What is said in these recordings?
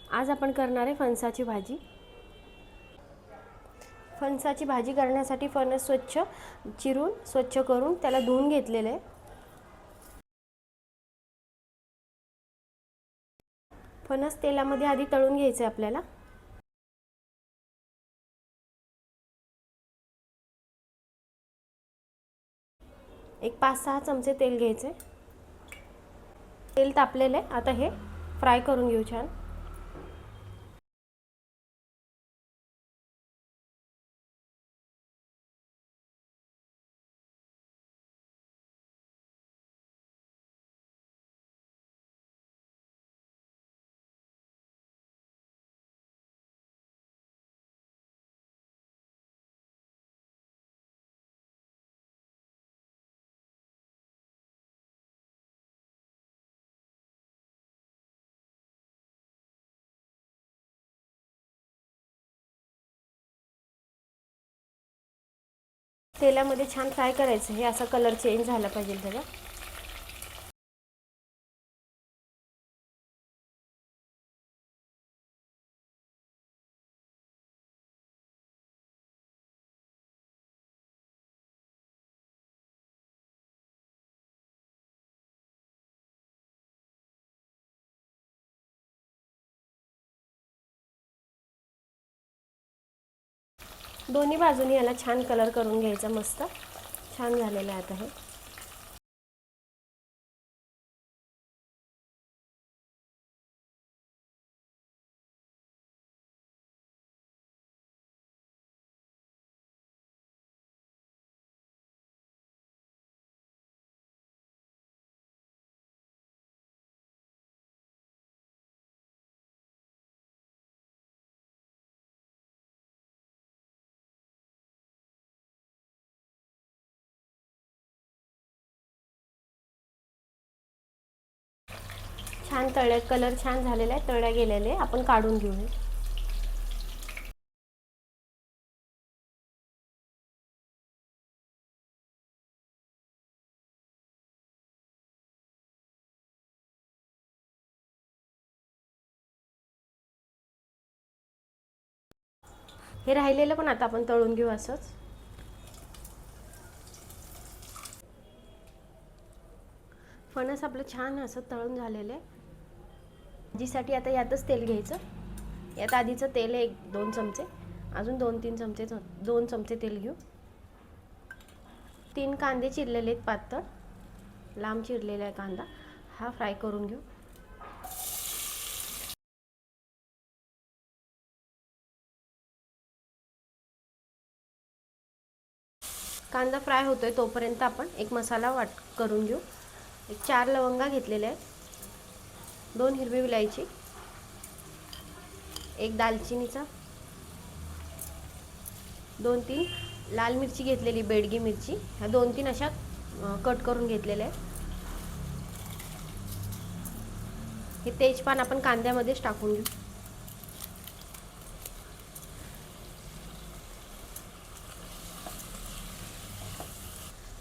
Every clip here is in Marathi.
आज आपण करणार आहे फणसाची भाजी। फणसाची भाजी करण्यासाठी फणस स्वच्छ करून त्याला धुवून घेतलेले आहे। फणस तेलामध्ये आधी तळून घ्यायचे आपल्याला। एक 5-6 चमचे तेल घ्यायचे। तेल तापलेले आहे, आता हे फ्राय करून घेऊ छान। तेलामध्ये छान फ्राय करायचं, हे असा कलर चेंज झाला पाहिजे त्याचा। दोन्ही बाजूनी याला छान कलर करून घ्यायचा, मस्त छान झालेलं आहे आता हे। छान तळले, कलर छान झालेला आहे, तळल्या गेलेले आपण काढून घेऊ। हे राहिलेलं पण आता आपण तळून घेऊ असंच। फणस आपलं छान असं तळून झालेलं आहे। भाजीसाठी आता यातच तेल घ्यायचं। यात आधीचं तेल आहे 1-2 चमचे, अजून 2 चमचे तेल घेऊ। 3 कांदे चिरलेले आहेत, पातळ लांब चिरलेला आहे कांदा, हा फ्राय करून घेऊ। कांदा फ्राय होतोय तोपर्यंत आपण एक मसाला करून घेऊ। 4 लवंगा घेतलेल्या आहेत, 2 हिरवी विलायची, 1 दालचिनीचा, 2-3 लाल मिरची घेतलेली, बेडगी मिरची, ह्या 2-3 अशा कट करून घेतलेल्या आहेत। हे तेजपान आपण कांद्यामध्येच टाकून घेऊ।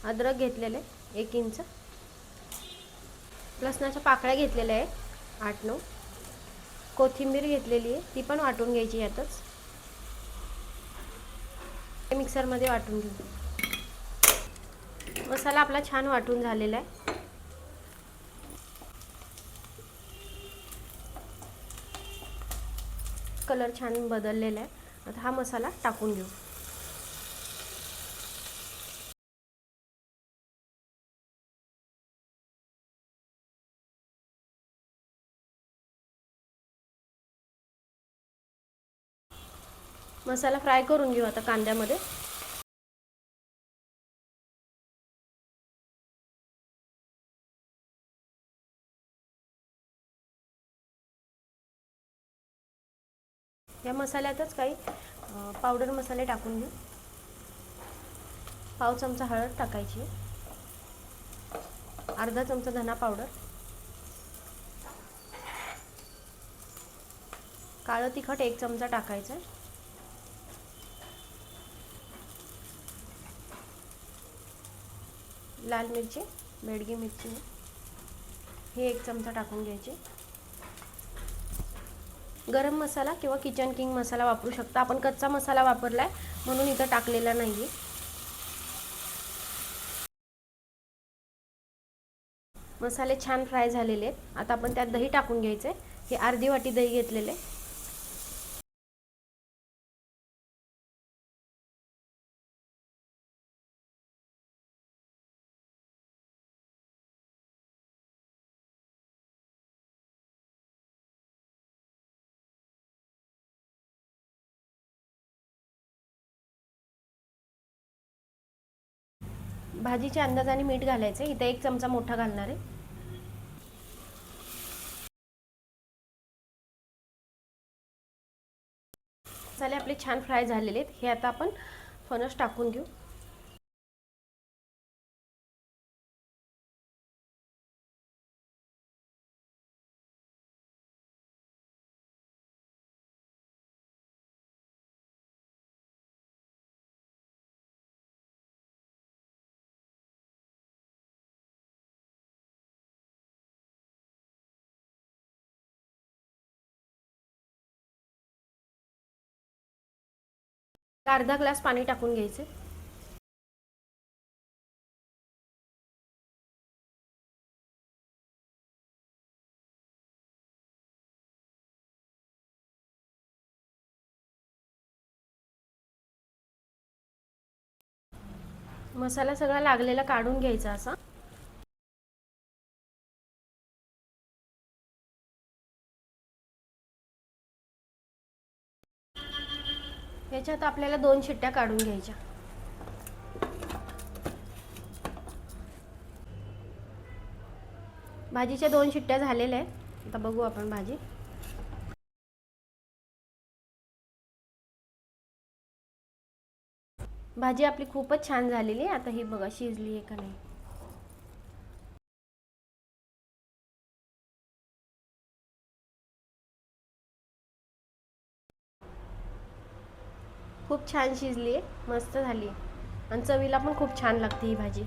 अद्रक घेतलेले 1 इंच, लसणाच्या पाकळ्या घेतलेल्या आहेत 8-9, कोथिंबीर घेतलेली आहे, ती पण वाटून घ्यायची यातच। मिक्सरमध्ये वाटून घेऊ। मसाला आपला छान वाटून झालेला आहे। कलर छान बदललेला आहे, आता हा मसाला टाकून घेऊ। मसाला फ्राय करून घेऊ आता कांद्यामध्ये। या मसाल्यातच काही पावडर मसाले टाकून घेऊ। पाव चमचा हळद टाकायची, अर्धा चमचा धना पावडर, काळं तिखट 1 चमचा टाकायचं, लाल मिरची, बेडगी मिरची ही 1 चमचा टाकून घ्यायची। गरम मसाला किंवा किचन किंग मसाला वापरू शकता. आपण कच्चा मसाला वापरला आहे म्हणून इथं टाकलेला नाही आहे. मसाले छान फ्राय झालेले आहेत. आता आपण त्यात दही टाकून घ्यायचे. हे अर्धी वाटी दही घेतलेले. भाजीच्या अंदाजाने मीठ घालायचं. इथे 1 चमचा मोठा घालणार आहे. मसाले आपले छान फ्राय झालेले आहेत. हे आता आपण फणस टाकून घेऊ. अर्धा ग्लास पाणी टाकून घ्यायचे. मसाला सगळा लागलेला काढून घ्यायचा असा. याच्यात आपल्याला 2 शिट्ट्या काढून घ्यायच्या. भाजीच्या 2 शिट्ट्या झालेल्या आहेत. आता बघू आपण भाजी. भाजी आपली खूपच छान झालेली आहे. आता ही बघा शिजली आहे का नाही. खूप छान शिजली आहे, मस्त झाली आहे आणि चवीला पण खूप छान लागते ही भाजी.